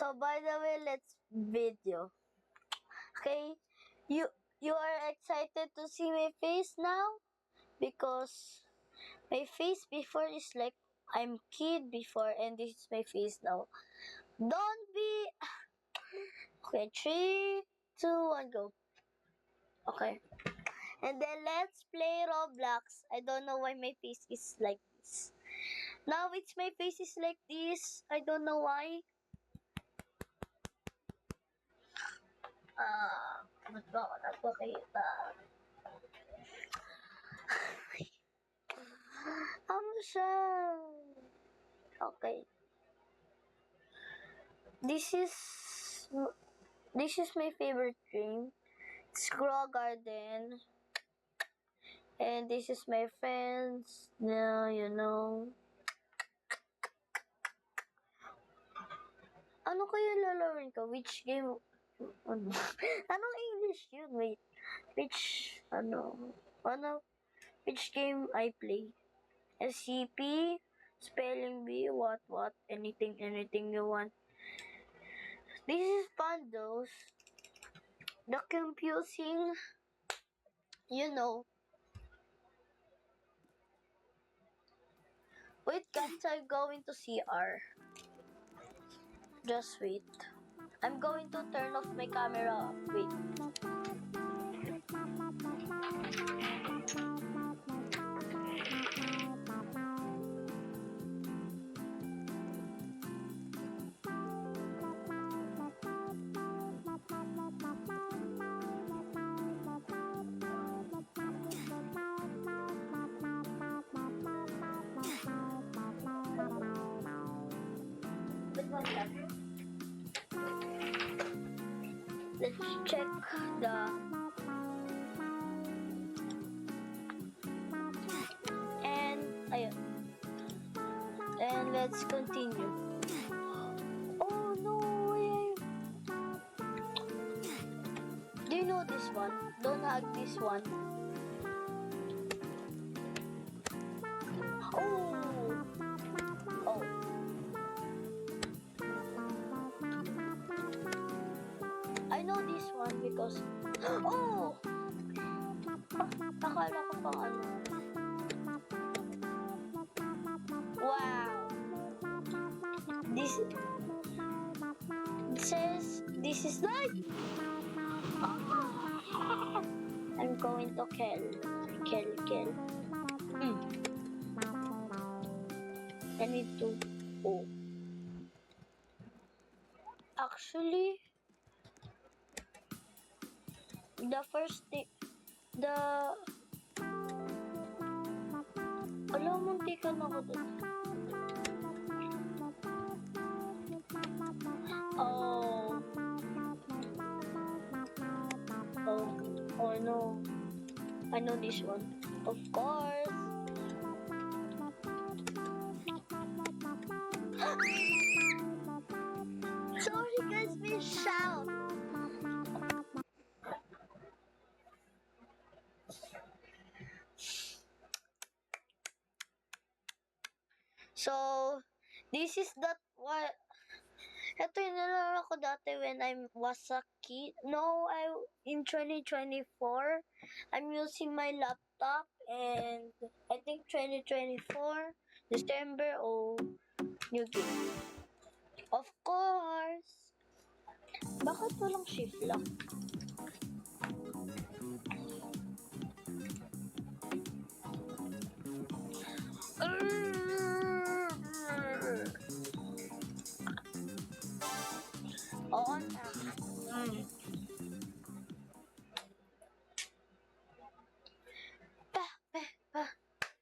So by the way, let's video. Okay, you are excited to see my face now because my face before is like I'm kid before, and this is my face now. Don't be okay. 3, 2, 1, go. Okay, and then let's play Roblox. I don't know why my face is like this. Now it's my face is like this. I don't know why. Ba't ba ako nagpakita? Ano siya? Okay. This is my favorite dream. It's Grow Garden. And this is my friends. Now, you know. Ano kaya lalawin ko? Which game? Ano? Anong English yun? Wait. Which game I play? SCP, spelling bee, what, anything you want. This is fun though. The confusing, you know. Wait guys, I'm going to CR. Just wait. I'm going to turn off my camera. Wait. Let's check and let's continue. Oh no way! Do you know this one? Don't hug this one. Oh. I know this one because akala ko pang ano. Wow. This says this is like I'm going to kill. I need to actually the first thing alam mo, muntikan ako dun. Oh no. I know this one. Of course. Sorry guys, we shout. So, this is what ito yung nalala ko dati when I was a kid. No, in 2024, I'm using my laptop and I think 2024, December, new game. Of course! Bakit walang shift lock? On na.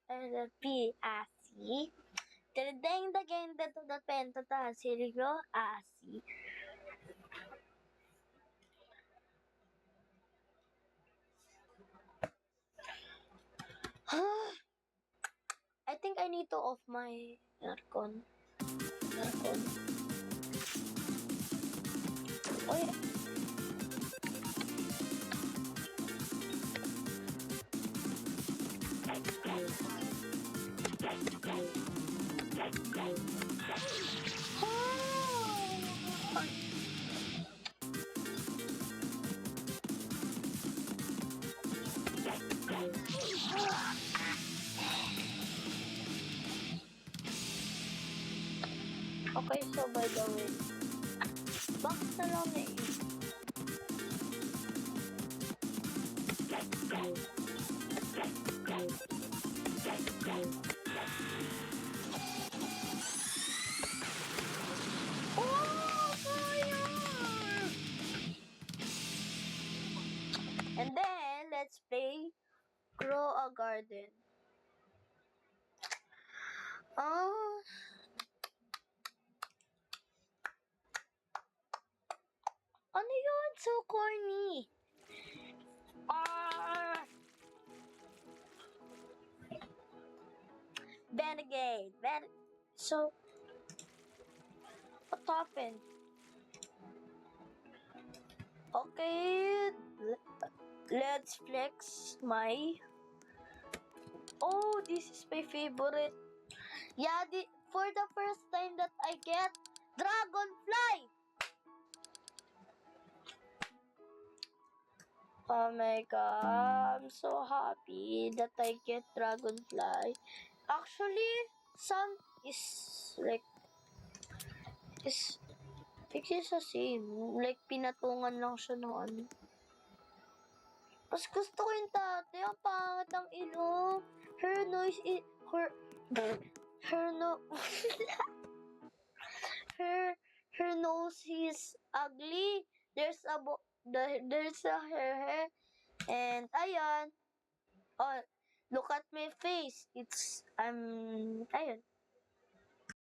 And P-A-C. Ding the game that the pentata Silvio Asi. I think I need to off my aircon. Oh yeah. So, by the way, box na lang na eh. Oh, fire! And then, let's play Grow a Garden. Oh, ano yun? So corny. Ah! Then again. So, what happened? Okay, let's flex my... Oh, this is my favorite. Yeah, for the first time that I get Dragonfly. Oh my god, I'm so happy that I get Dragonfly. Actually, some is like, is, it's the same. Like, pinatungan lang siya ng ano. Mas gusto ko yung dati. Ang pangit ang ilong. Her nose is... Her no... her nose is ugly. There's a hair. And, ayan. Oh, look at my face. Ayun.